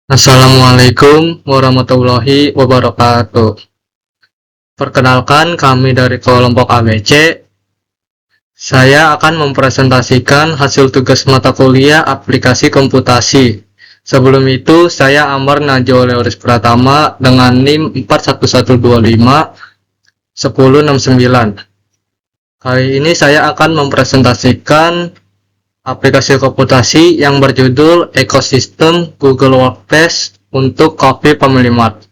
Assalamualaikum warahmatullahi wabarakatuh. Perkenalkan, kami dari kelompok ABC. Saya akan mempresentasikan hasil tugas mata kuliah aplikasi komputasi. Sebelum itu, saya Amar Najwa Leoris Pratama dengan NIM 41125 1069. Kali ini saya akan mempresentasikan aplikasi komputasi yang berjudul Ekosistem Google Workspace untuk Coffee Family Mart.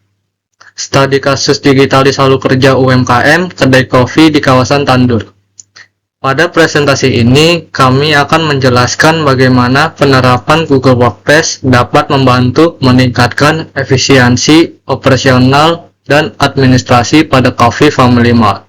Studi kasus digitalis halu kerja UMKM kedai kopi di kawasan Tandur. Pada presentasi ini, kami akan menjelaskan bagaimana penerapan Google Workspace dapat membantu meningkatkan efisiensi operasional dan administrasi pada Coffee Family Mart.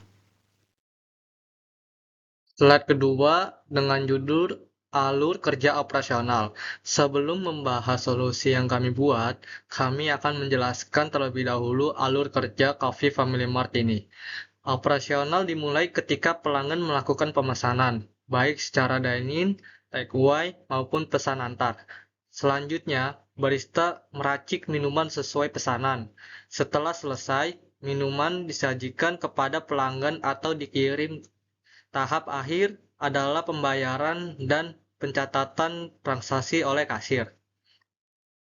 Slide kedua dengan judul alur kerja operasional. Sebelum membahas solusi yang kami buat, kami akan menjelaskan terlebih dahulu alur kerja Coffee Family Mart ini. Operasional dimulai ketika pelanggan melakukan pemesanan, baik secara dine-in, take-away, maupun pesan antar. Selanjutnya, barista meracik minuman sesuai pesanan. Setelah selesai, minuman disajikan kepada pelanggan atau dikirim. Tahap akhir adalah pembayaran dan pencatatan transaksi oleh kasir.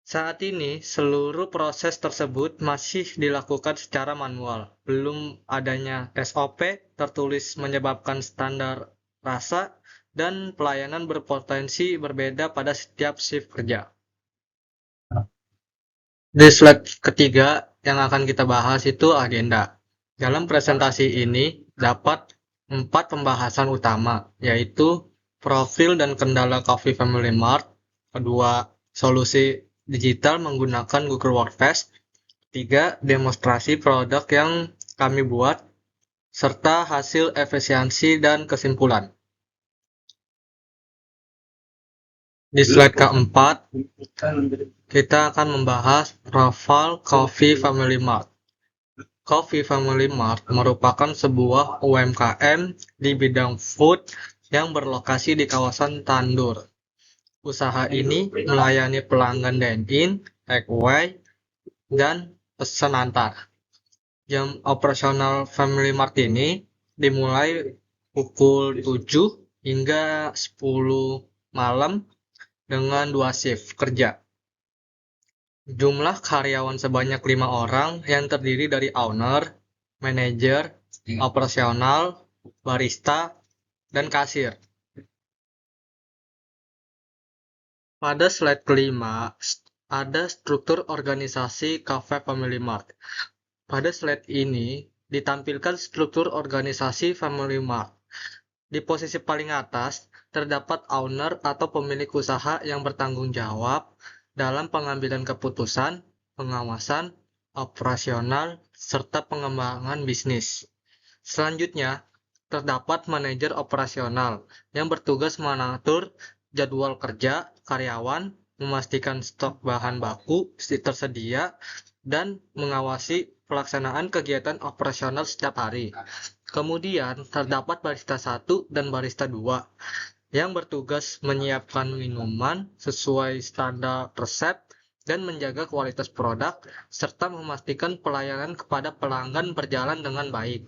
Saat ini, seluruh proses tersebut masih dilakukan secara manual. Belum adanya SOP tertulis menyebabkan standar rasa dan pelayanan berpotensi berbeda pada setiap shift kerja. Di slide ketiga yang akan kita bahas itu agenda. Dalam presentasi ini dapat 4 pembahasan utama, yaitu profil dan kendala Coffee Family Mart, kedua, solusi digital menggunakan Google Workspace, 3, demonstrasi produk yang kami buat, serta hasil efisiensi dan kesimpulan. Di slide keempat, kita akan membahas profil Coffee Family Mart. Coffee Family Mart merupakan sebuah UMKM di bidang food yang berlokasi di kawasan Tandur. Usaha ini melayani pelanggan dine-in, take-away, dan pesan antar. Jam operasional Family Mart ini dimulai pukul 7 hingga 10 malam dengan 2 shift kerja. Jumlah karyawan sebanyak 5 orang yang terdiri dari owner, manajer, operasional, barista, dan kasir. Pada slide kelima, ada struktur organisasi Cafe Family Mart. Pada slide ini, ditampilkan struktur organisasi Family Mart. Di posisi paling atas, terdapat owner atau pemilik usaha yang bertanggung jawab dalam pengambilan keputusan, pengawasan, operasional, serta pengembangan bisnis. Selanjutnya, terdapat manajer operasional yang bertugas mengatur jadwal kerja karyawan, memastikan stok bahan baku tersedia, dan mengawasi pelaksanaan kegiatan operasional setiap hari. Kemudian, terdapat barista 1 dan barista 2 yang bertugas menyiapkan minuman sesuai standar resep dan menjaga kualitas produk, serta memastikan pelayanan kepada pelanggan berjalan dengan baik.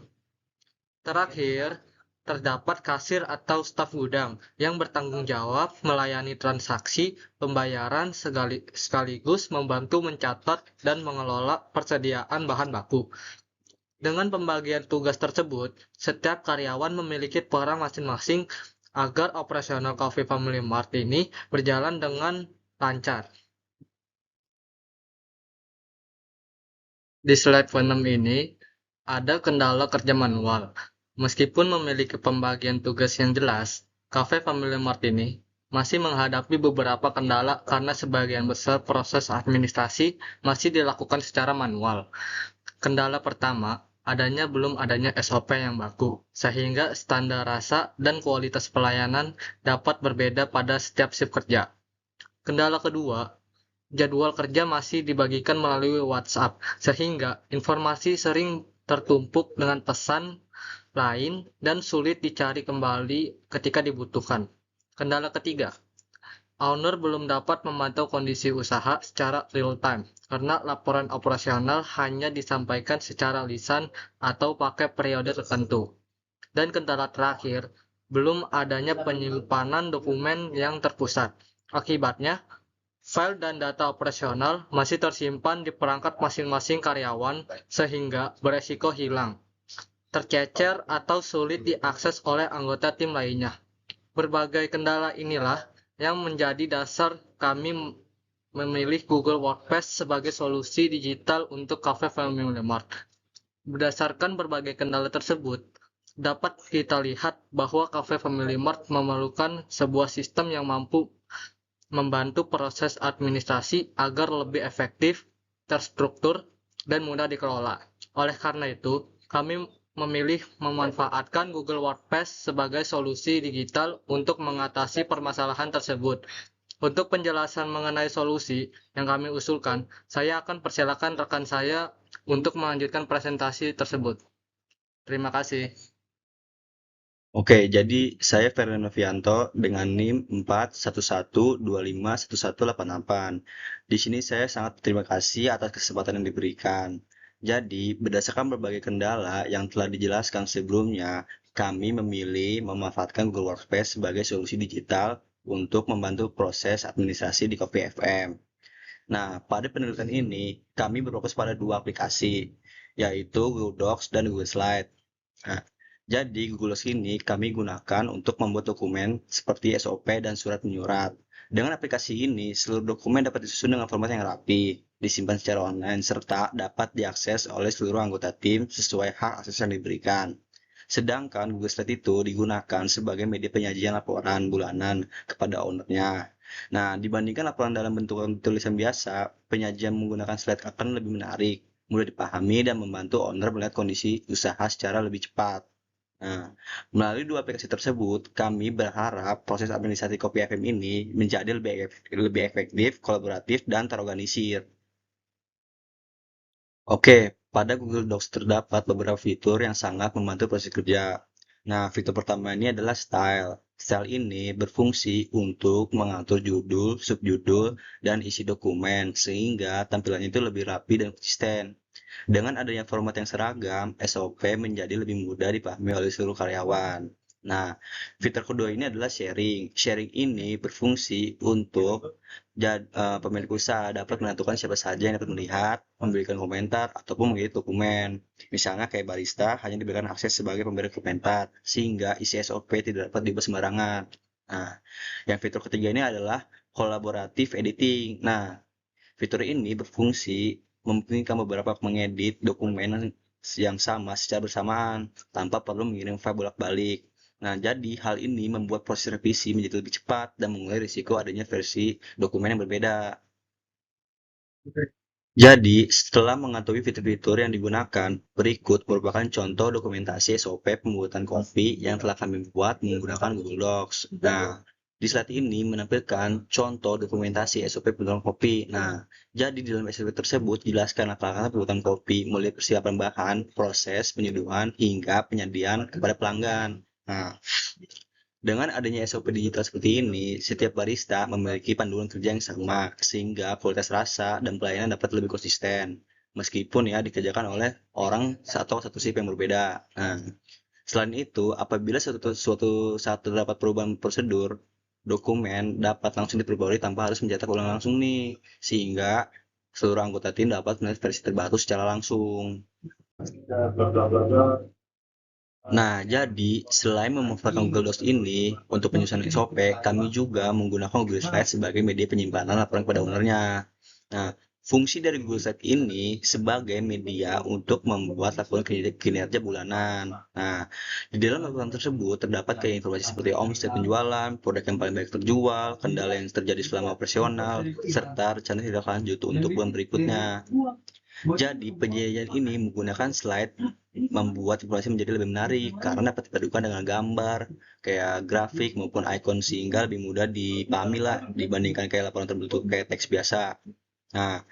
Terakhir, terdapat kasir atau staf gudang yang bertanggung jawab melayani transaksi pembayaran sekaligus membantu mencatat dan mengelola persediaan bahan baku. Dengan pembagian tugas tersebut, setiap karyawan memiliki peran masing-masing agar operasional Coffee Family Mart ini berjalan dengan lancar. Di slide 6 ini, ada kendala kerja manual. Meskipun memiliki pembagian tugas yang jelas, Cafe Family Mart ini masih menghadapi beberapa kendala karena sebagian besar proses administrasi masih dilakukan secara manual. Kendala pertama, belum adanya SOP yang baku, sehingga standar rasa dan kualitas pelayanan dapat berbeda pada setiap shift kerja. Kendala kedua, jadwal kerja masih dibagikan melalui WhatsApp, sehingga informasi sering tertumpuk dengan pesan lain dan sulit dicari kembali ketika dibutuhkan. Kendala ketiga, owner belum dapat memantau kondisi usaha secara real-time karena laporan operasional hanya disampaikan secara lisan atau pakai periode tertentu. Dan kendala terakhir, belum adanya penyimpanan dokumen yang terpusat. Akibatnya, file dan data operasional masih tersimpan di perangkat masing-masing karyawan sehingga beresiko hilang, tercecer, atau sulit diakses oleh anggota tim lainnya. Berbagai kendala inilah yang menjadi dasar kami memilih Google Workspace sebagai solusi digital untuk Cafe Family Mart. Berdasarkan berbagai kendala tersebut, dapat kita lihat bahwa Cafe Family Mart memerlukan sebuah sistem yang mampu membantu proses administrasi agar lebih efektif, terstruktur, dan mudah dikelola. Oleh karena itu, kami memilih memanfaatkan Google Workspace sebagai solusi digital untuk mengatasi permasalahan tersebut. Untuk penjelasan mengenai solusi yang kami usulkan, saya akan persilakan rekan saya untuk melanjutkan presentasi tersebut. Terima kasih. Oke, jadi saya Fernando Novianto dengan NIM 411251188. Di sini saya sangat berterima kasih atas kesempatan yang diberikan. Jadi, berdasarkan berbagai kendala yang telah dijelaskan sebelumnya, kami memilih memanfaatkan Google Workspace sebagai solusi digital untuk membantu proses administrasi di Kopi FM. Nah, pada penelitian ini, kami berfokus pada dua aplikasi, yaitu Google Docs dan Google Slide. Nah, jadi Google Docs ini kami gunakan untuk membuat dokumen seperti SOP dan surat menyurat. Dengan aplikasi ini, seluruh dokumen dapat disusun dengan format yang rapi, disimpan secara online, serta dapat diakses oleh seluruh anggota tim sesuai hak akses yang diberikan. Sedangkan Google Slide itu digunakan sebagai media penyajian laporan bulanan kepada ownernya. Nah, dibandingkan laporan dalam bentuk tulisan biasa, penyajian menggunakan slide akan lebih menarik, mudah dipahami, dan membantu owner melihat kondisi usaha secara lebih cepat. Nah, melalui dua aplikasi tersebut, kami berharap proses administrasi Kopi FM ini menjadi lebih efektif, kolaboratif, dan terorganisir. Oke, pada Google Docs terdapat beberapa fitur yang sangat membantu proses kerja. Nah, fitur pertama ini adalah Style. Style ini berfungsi untuk mengatur judul, subjudul, dan isi dokumen, sehingga tampilannya itu lebih rapi dan konsisten. Dengan adanya format yang seragam, SOP menjadi lebih mudah dipahami oleh seluruh karyawan. Nah, fitur kedua ini adalah sharing. Sharing ini berfungsi untuk pemilik usaha dapat menentukan siapa saja yang dapat melihat, memberikan komentar, ataupun mengedit dokumen. Misalnya kayak barista hanya diberikan akses sebagai pemberi komentar, sehingga isi SOP tidak dapat dibuat sembarangan. Nah, yang fitur ketiga ini adalah collaborative editing. Nah, fitur ini berfungsi memungkinkan beberapa mengedit dokumen yang sama secara bersamaan tanpa perlu mengirim file bolak-balik. Nah, jadi hal ini membuat proses revisi menjadi lebih cepat dan mengurangi risiko adanya versi dokumen yang berbeda. Jadi, setelah mengetahui fitur-fitur yang digunakan, berikut merupakan contoh dokumentasi SOP pembuatan kopi yang telah kami buat menggunakan Google Docs. Nah, di slide ini menampilkan contoh dokumentasi SOP pembuatan kopi. Nah, jadi di dalam SOP tersebut jelaskan langkah-langkah pembuatan kopi, mulai persiapan bahan, proses penyeduhan, hingga penyajian kepada pelanggan. Nah, dengan adanya SOP digital seperti ini, setiap barista memiliki panduan kerja yang sama, sehingga kualitas rasa dan pelayanan dapat lebih konsisten, meskipun ya dikerjakan oleh orang atau satu shift yang berbeda. Nah, selain itu, apabila suatu saat terdapat perubahan prosedur, dokumen dapat langsung diperbarui tanpa harus mencetak ulang langsung nih, sehingga seluruh anggota tim dapat melihat versi terbaru secara langsung. Nah, jadi selain memanfaatkan Google Docs ini untuk penyusunan SOP, kami juga menggunakan Google Slides sebagai media penyimpanan laporan kepada ownernya. Nah, fungsi dari Google Slides ini sebagai media untuk membuat laporan kinerja bulanan. Nah, di dalam laporan tersebut terdapat kayak informasi seperti omset penjualan, produk yang paling baik terjual, kendala yang terjadi selama operasional, serta rencana tindak lanjut untuk bulan berikutnya. Jadi, penyajian ini menggunakan slide membuat informasi menjadi lebih menarik karena dapat dipadukan dengan gambar, kayak grafik maupun ikon sehingga lebih mudah dipahami lah dibandingkan kayak laporan terbentuk kayak teks biasa. Nah,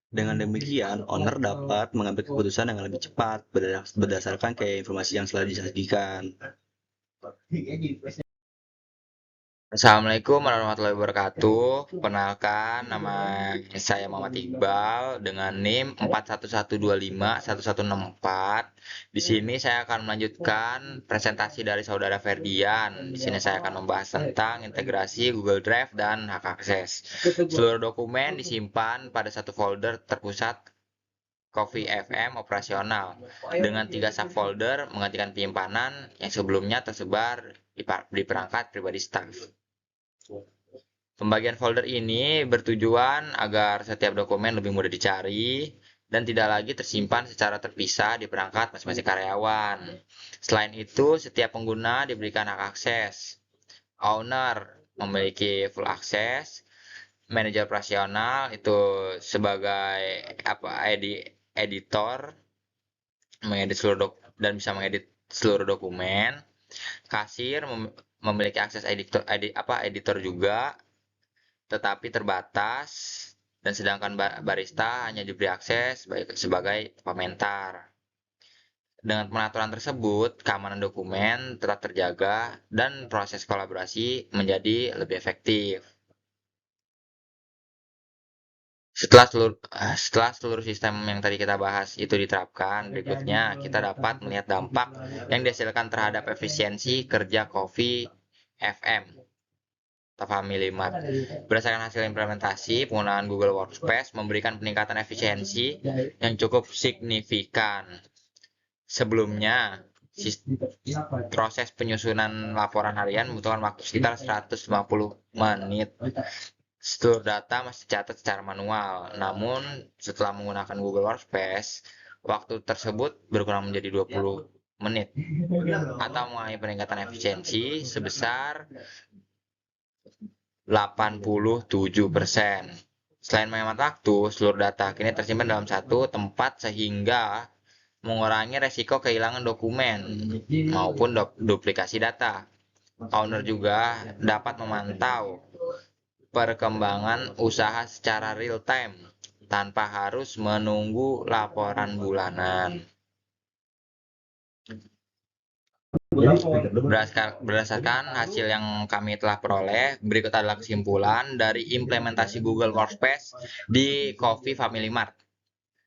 dengan demikian, owner dapat mengambil keputusan dengan lebih cepat berdasarkan kayak informasi yang telah disajikan. Assalamualaikum warahmatullahi wabarakatuh. Perkenalkan, nama saya Muhammad Iqbal dengan NIM 41125114. Di sini saya akan melanjutkan presentasi dari saudara Ferdian. Di sini saya akan membahas tentang integrasi Google Drive dan hak akses. Seluruh dokumen disimpan pada satu folder terpusat Coffee FM operasional dengan 3 subfolder menggantikan penyimpanan yang sebelumnya tersebar di perangkat pribadi staf. Pembagian folder ini bertujuan agar setiap dokumen lebih mudah dicari dan tidak lagi tersimpan secara terpisah di perangkat masing-masing karyawan. Selain itu, setiap pengguna diberikan hak akses. Owner memiliki full akses, manajer operasional itu sebagai editor mengedit dan bisa mengedit seluruh dokumen. Kasir memiliki akses editor juga, tetapi terbatas, dan sedangkan barista hanya diberi akses sebagai komentar. Dengan pengaturan tersebut, keamanan dokumen tetap terjaga dan proses kolaborasi menjadi lebih efektif. Setelah seluruh sistem yang tadi kita bahas itu diterapkan, berikutnya kita dapat melihat dampak yang dihasilkan terhadap efisiensi kerja Coffee FM atau Family Mart. Berdasarkan hasil implementasi, penggunaan Google Workspace memberikan peningkatan efisiensi yang cukup signifikan. Sebelumnya, proses penyusunan laporan harian membutuhkan waktu sekitar 150 menit. Seluruh data masih dicatat secara manual. Namun, setelah menggunakan Google Workspace, waktu tersebut berkurang menjadi 20 menit atau mengalami peningkatan efisiensi sebesar 87%. Selain menghemat waktu, seluruh data kini tersimpan dalam satu tempat sehingga mengurangi resiko kehilangan dokumen maupun duplikasi data. Owner juga dapat memantau perkembangan usaha secara real time tanpa harus menunggu laporan bulanan. Berdasarkan hasil yang kami telah peroleh, berikut adalah kesimpulan dari implementasi Google Workspace di Coffee Family Mart.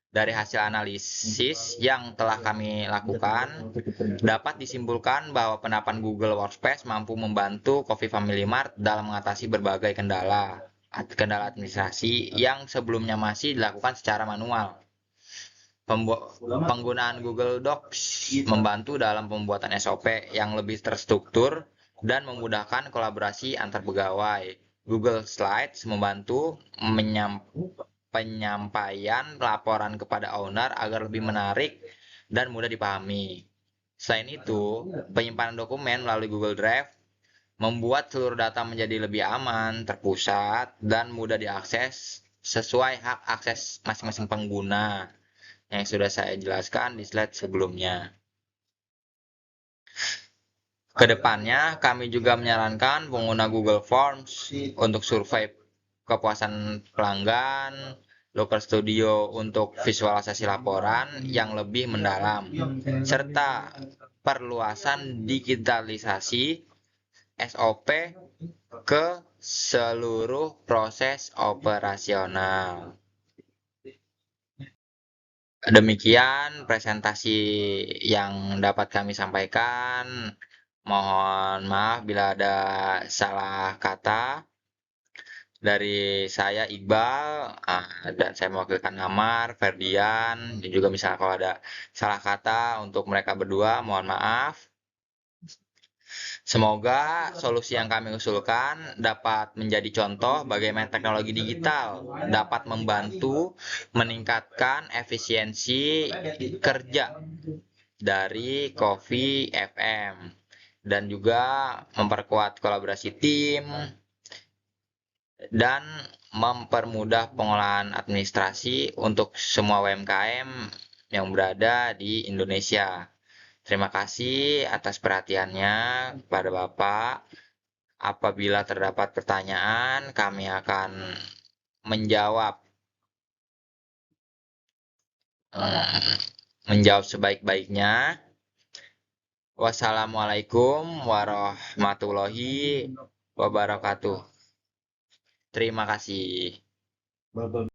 Dari hasil analisis yang telah kami lakukan, dapat disimpulkan bahwa penerapan Google Workspace mampu membantu Coffee Family Mart dalam mengatasi berbagai kendala administrasi yang sebelumnya masih dilakukan secara manual. Penggunaan Google Docs membantu dalam pembuatan SOP yang lebih terstruktur dan memudahkan kolaborasi antar pegawai. Google Slides membantu penyampaian laporan kepada owner agar lebih menarik dan mudah dipahami. Selain itu, penyimpanan dokumen melalui Google Drive membuat seluruh data menjadi lebih aman, terpusat, dan mudah diakses sesuai hak akses masing-masing pengguna yang sudah saya jelaskan di slide sebelumnya. Kedepannya, kami juga menyarankan pengguna Google Forms untuk survei kepuasan pelanggan, Looker Studio untuk visualisasi laporan yang lebih mendalam, serta perluasan digitalisasi SOP ke seluruh proses operasional. Demikian presentasi yang dapat kami sampaikan. Mohon maaf bila ada salah kata. Dari saya Iqbal, dan saya mewakilkan Amar, Ferdian, dan juga misalnya kalau ada salah kata untuk mereka berdua, mohon maaf. Semoga solusi yang kami usulkan dapat menjadi contoh bagaimana teknologi digital dapat membantu meningkatkan efisiensi kerja dari Coffee FM dan juga memperkuat kolaborasi tim dan mempermudah pengolahan administrasi untuk semua UMKM yang berada di Indonesia. Terima kasih atas perhatiannya kepada Bapak. Apabila terdapat pertanyaan, kami akan menjawab sebaik-baiknya. Wassalamualaikum warahmatullahi wabarakatuh. Terima kasih.